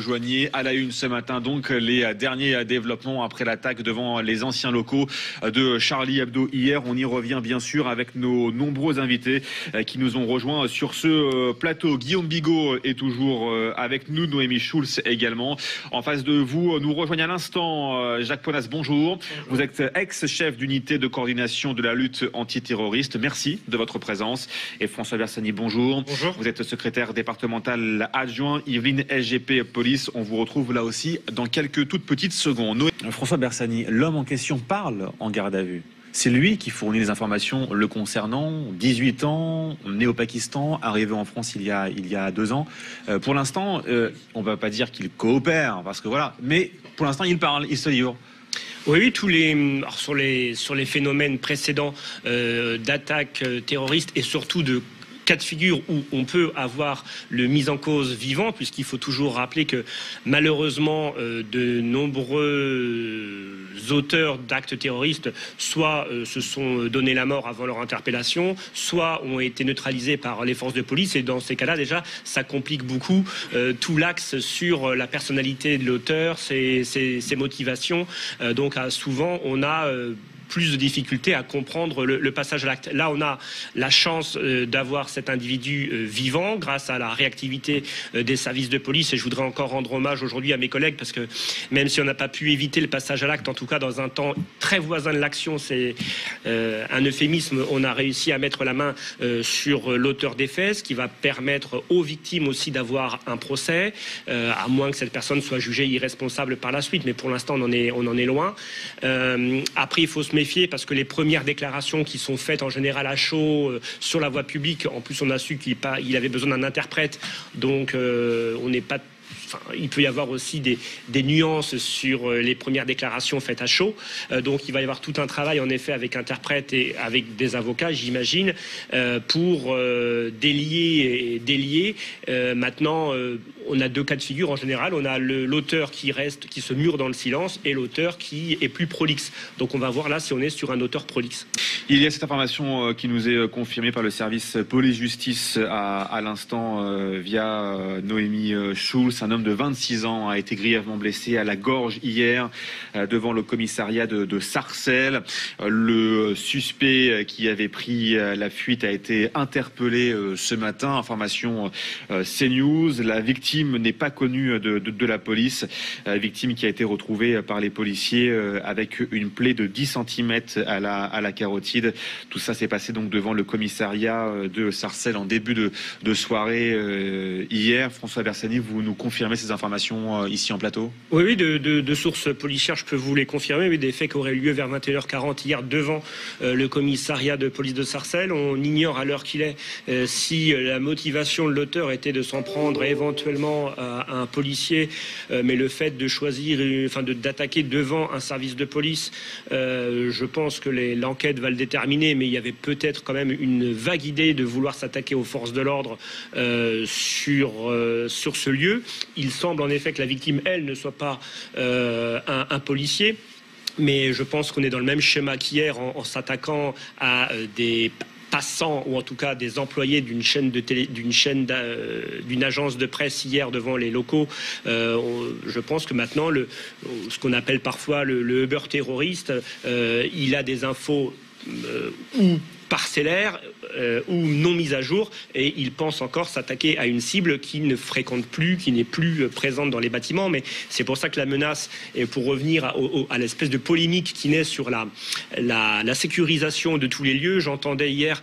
rejoignez. À la une ce matin, donc, les derniers développements après l'attaque devant les anciens locaux de Charlie Hebdo hier. On y revient bien sûr avec nos nombreux invités qui nous ont rejoints sur ce plateau. Guillaume Bigot est toujours avec nous, Noémie Schulz également. En face de vous, nous rejoignent à l'instant Jacques Ponas, bonjour. Vous êtes ex-chef d'unité de coordination de la lutte antiterroriste. Merci de votre présence. Et François Bersani, bonjour. Bonjour. Vous êtes secrétaire départemental adjoint Yvelines SGP Police. On vous retrouve là aussi dans quelques toutes petites secondes. François Bersani, l'homme en question parle en garde à vue. C'est lui qui fournit les informations le concernant. 18 ans, né au Pakistan, arrivé en France il y a 2 ans. Pour l'instant, on ne va pas dire qu'il coopère, parce que voilà. Mais pour l'instant, il parle, il se livre. Oui, sur les phénomènes précédents d'attaques terroristes et surtout de cas de figure où on peut avoir le mis en cause vivant, puisqu'il faut toujours rappeler que malheureusement de nombreux auteurs d'actes terroristes soit se sont donné la mort avant leur interpellation, soit ont été neutralisés par les forces de police, et dans ces cas-là déjà ça complique beaucoup tout l'axe sur la personnalité de l'auteur, ses motivations, donc souvent on a plus de difficultés à comprendre le passage à l'acte. Là, on a la chance d'avoir cet individu vivant grâce à la réactivité des services de police. Et je voudrais encore rendre hommage aujourd'hui à mes collègues, parce que même si on n'a pas pu éviter le passage à l'acte, en tout cas dans un temps très voisin de l'action, c'est un euphémisme, on a réussi à mettre la main sur l'auteur des faits, ce qui va permettre aux victimes aussi d'avoir un procès, à moins que cette personne soit jugée irresponsable par la suite. Mais pour l'instant, on en est loin. Après, il faut se méfier, parce que les premières déclarations qui sont faites en général à chaud sur la voie publique, en plus on a su qu'il avait besoin d'un interprète, donc on n'est pas... il peut y avoir aussi des nuances sur les premières déclarations faites à chaud. Donc il va y avoir tout un travail en effet avec interprètes et avec des avocats, j'imagine, pour délier et délier. Maintenant, on a 2 cas de figure en général. On a l'auteur qui se mure dans le silence, et l'auteur qui est plus prolixe. Donc on va voir là si on est sur un auteur prolixe. Il y a cette information qui nous est confirmée par le service police-justice à l'instant via Noémie Schulz. Un homme de 26 ans a été grièvement blessé à la gorge hier devant le commissariat de Sarcelles. Le suspect qui avait pris la fuite a été interpellé ce matin. Information CNews. La victime n'est pas connue de la police. Victime qui a été retrouvée par les policiers avec une plaie de 10 cm à la carotide. Tout ça s'est passé donc devant le commissariat de Sarcelles en début de soirée hier. François Bersani, vous nous confirmez ces informations ici en plateau? Oui, de sources policières, je peux vous les confirmer. Oui, des faits qui auraient eu lieu vers 21h40 hier devant le commissariat de police de Sarcelles. On ignore à l'heure qu'il est si la motivation de l'auteur était de s'en prendre éventuellement à un policier, mais le fait de choisir, d'attaquer devant un service de police, je pense que l'enquête va le déterminer, mais il y avait peut-être quand même une vague idée de vouloir s'attaquer aux forces de l'ordre sur ce lieu. Il semble en effet que la victime, elle, ne soit pas un policier, mais je pense qu'on est dans le même schéma qu'hier en s'attaquant à des passants, ou en tout cas des employés d'une agence de presse hier devant les locaux. Je pense que maintenant, ce qu'on appelle parfois le Uber terroriste, il a des infos ou parcellaires ou non mise à jour, et il pense encore s'attaquer à une cible qui ne fréquente plus, qui n'est plus présente dans les bâtiments. Mais c'est pour ça que la menace, et pour revenir à l'espèce de polémique qui naît sur la sécurisation de tous les lieux, j'entendais hier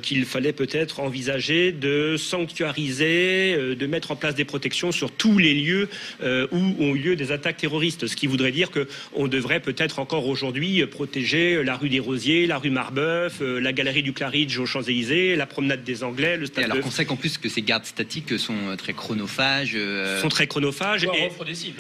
qu'il fallait peut-être envisager de sanctuariser, de mettre en place des protections sur tous les lieux où ont eu lieu des attaques terroristes, ce qui voudrait dire qu'on devrait peut-être encore aujourd'hui protéger la rue des Rosiers, la rue Marbeuf, la galerie du Claridge aux Champs-Élysées, la promenade des Anglais, le stade. Et alors qu'on sait qu'en plus que ces gardes statiques sont très chronophages. Sont très chronophages. Voire offrent des cibles.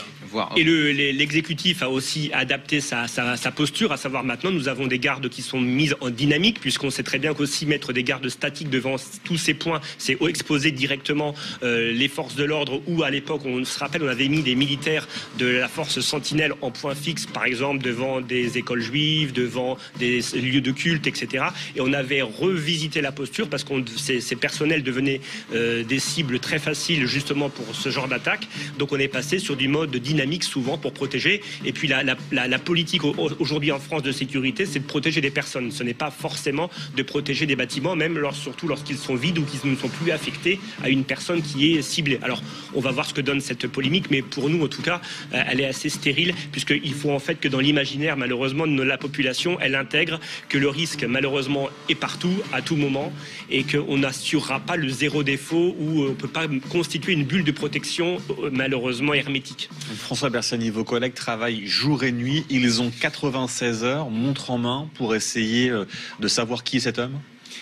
Et l'exécutif a aussi adapté sa posture, à savoir maintenant nous avons des gardes qui sont mises en dynamique, puisqu'on sait très bien qu'aussi mettre des gardes statiques devant tous ces points, c'est exposer directement les forces de l'ordre, ou à l'époque, on se rappelle, on avait mis des militaires de la force Sentinelle en point fixe, par exemple devant des écoles juives, devant des lieux de culte, etc. Et on avait revisité la posture parce que ces personnels devenaient des cibles très faciles justement pour ce genre d'attaque. Donc on est passé sur du mode dynamique souvent pour protéger. Et puis la politique aujourd'hui en France de sécurité, c'est de protéger des personnes. Ce n'est pas forcément de protéger des bâtiments, même surtout lorsqu'ils sont vides ou qu'ils ne sont plus affectés à une personne qui est ciblée. Alors on va voir ce que donne cette polémique, mais pour nous en tout cas, elle est assez stérile puisqu'il faut en fait que dans l'imaginaire malheureusement de la population, elle intègre que le risque malheureusement est partout, à tout moment, et qu'on n'assurera pas le zéro défaut ou on ne peut pas constituer une bulle de protection malheureusement hermétique. François Bersani, vos collègues travaillent jour et nuit. Ils ont 96 heures, montre en main, pour essayer de savoir qui est cet homme.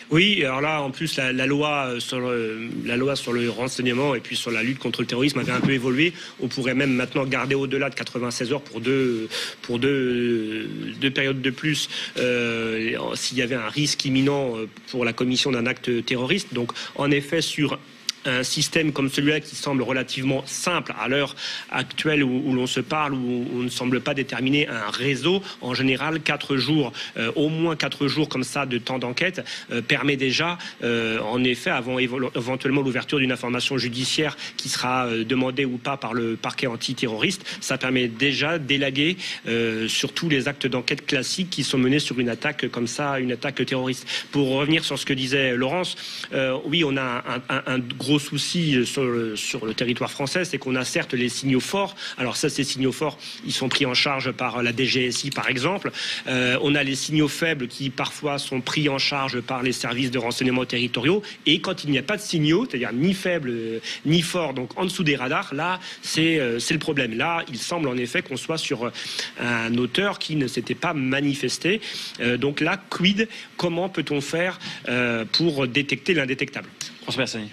Oui, alors là, en plus, la loi sur le renseignement et puis sur la lutte contre le terrorisme avait un peu évolué. On pourrait même maintenant garder au-delà de 96 heures pour deux périodes de plus s'il y avait un risque imminent pour la commission d'un acte terroriste. Donc, en effet, sur un système comme celui-là qui semble relativement simple à l'heure actuelle où l'on se parle, où on ne semble pas déterminer un réseau, en général 4 jours, au moins 4 jours comme ça de temps d'enquête permet déjà, en effet, avant éventuellement l'ouverture d'une information judiciaire qui sera demandée ou pas par le parquet antiterroriste, ça permet déjà d'élaguer sur tous les actes d'enquête classiques qui sont menés sur une attaque comme ça, une attaque terroriste. Pour revenir sur ce que disait Laurence, oui, on a un gros souci sur le territoire français, c'est qu'on a certes les signaux forts. Alors ça, ces signaux forts, ils sont pris en charge par la DGSI, par exemple. On a les signaux faibles qui, parfois, sont pris en charge par les services de renseignement territoriaux. Et quand il n'y a pas de signaux, c'est-à-dire ni faibles, ni forts, donc en dessous des radars, là, c'est le problème. Là, il semble en effet qu'on soit sur un auteur qui ne s'était pas manifesté. Donc là, quid? Comment peut-on faire pour détecter l'indétectable? François Bersani.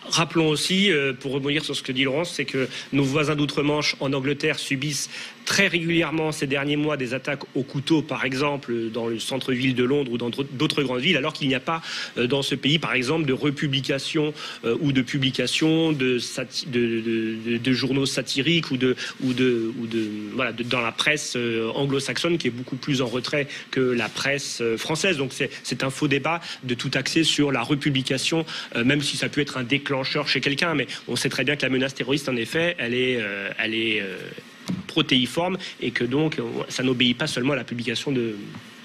Rappelons aussi, pour rebondir sur ce que dit Laurence, c'est que nos voisins d'outre-Manche en Angleterre subissent très régulièrement ces derniers mois des attaques au couteau, par exemple, dans le centre-ville de Londres ou dans d'autres grandes villes, alors qu'il n'y a pas dans ce pays, par exemple, de republication ou de publication de journaux satiriques ou dans la presse anglo-saxonne qui est beaucoup plus en retrait que la presse française. Donc c'est un faux débat de tout axer sur la republication, même si ça peut être un déclencheur chez quelqu'un, mais on sait très bien que la menace terroriste, en effet, elle est protéiforme et que donc ça n'obéit pas seulement à la publication de...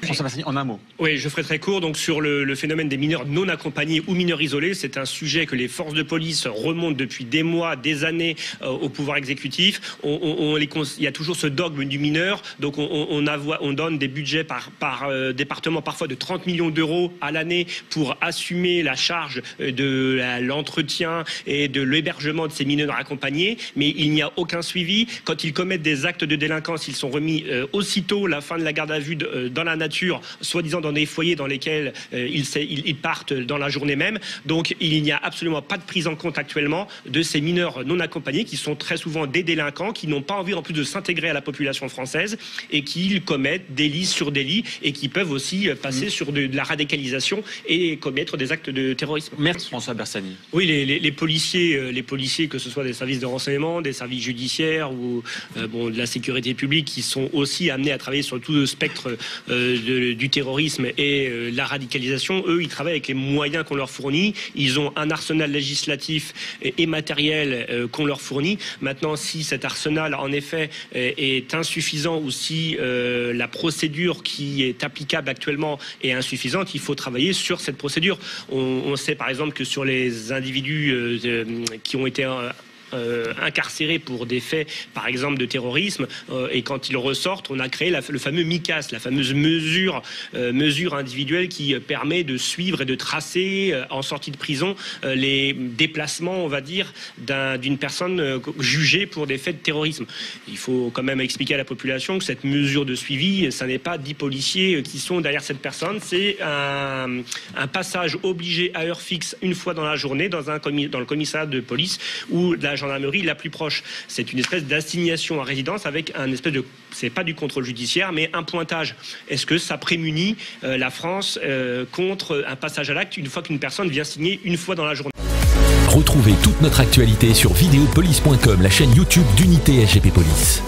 François Bersani, en un mot. Oui, je ferai très court. Donc sur le phénomène des mineurs non accompagnés ou mineurs isolés, c'est un sujet que les forces de police remontent depuis des mois, des années au pouvoir exécutif. Il y a toujours ce dogme du mineur. Donc on donne des budgets par département, parfois de 30 millions d'euros à l'année pour assumer la charge de l'entretien et de l'hébergement de ces mineurs accompagnés. Mais il n'y a aucun suivi. Quand ils commettent des actes de délinquance, ils sont remis aussitôt la fin de la garde à vue dans la nature, soi-disant dans des foyers dans lesquels ils partent dans la journée même. Donc il n'y a absolument pas de prise en compte actuellement de ces mineurs non accompagnés qui sont très souvent des délinquants, qui n'ont pas envie en plus de s'intégrer à la population française et qui commettent délit sur délit et qui peuvent aussi passer sur de la radicalisation et commettre des actes de terrorisme. Merci François Bersani. Oui, les policiers, que ce soit des services de renseignement, des services judiciaires ou de la sécurité publique, qui sont aussi amenés à travailler sur tout le spectre du terrorisme et la radicalisation, eux, ils travaillent avec les moyens qu'on leur fournit. Ils ont un arsenal législatif et matériel qu'on leur fournit. Maintenant, si cet arsenal, en effet, est insuffisant ou si la procédure qui est applicable actuellement est insuffisante, il faut travailler sur cette procédure. On sait, par exemple, que sur les individus qui ont été incarcérés pour des faits, par exemple, de terrorisme, et quand ils ressortent, on a créé le fameux MICAS, la fameuse mesure individuelle qui permet de suivre et de tracer en sortie de prison les déplacements, on va dire, d'une personne jugée pour des faits de terrorisme. Il faut quand même expliquer à la population que cette mesure de suivi, ça n'est pas 10 policiers qui sont derrière cette personne, c'est un passage obligé à heure fixe une fois dans la journée dans le commissariat de police ou de la gendarmerie la plus proche. C'est une espèce d'assignation à résidence avec un espèce de... C'est pas du contrôle judiciaire, mais un pointage. Est-ce que ça prémunit la France contre un passage à l'acte une fois qu'une personne vient signer une fois dans la journée? Retrouvez toute notre actualité sur videopolice.com, la chaîne YouTube d'Unité SGP Police.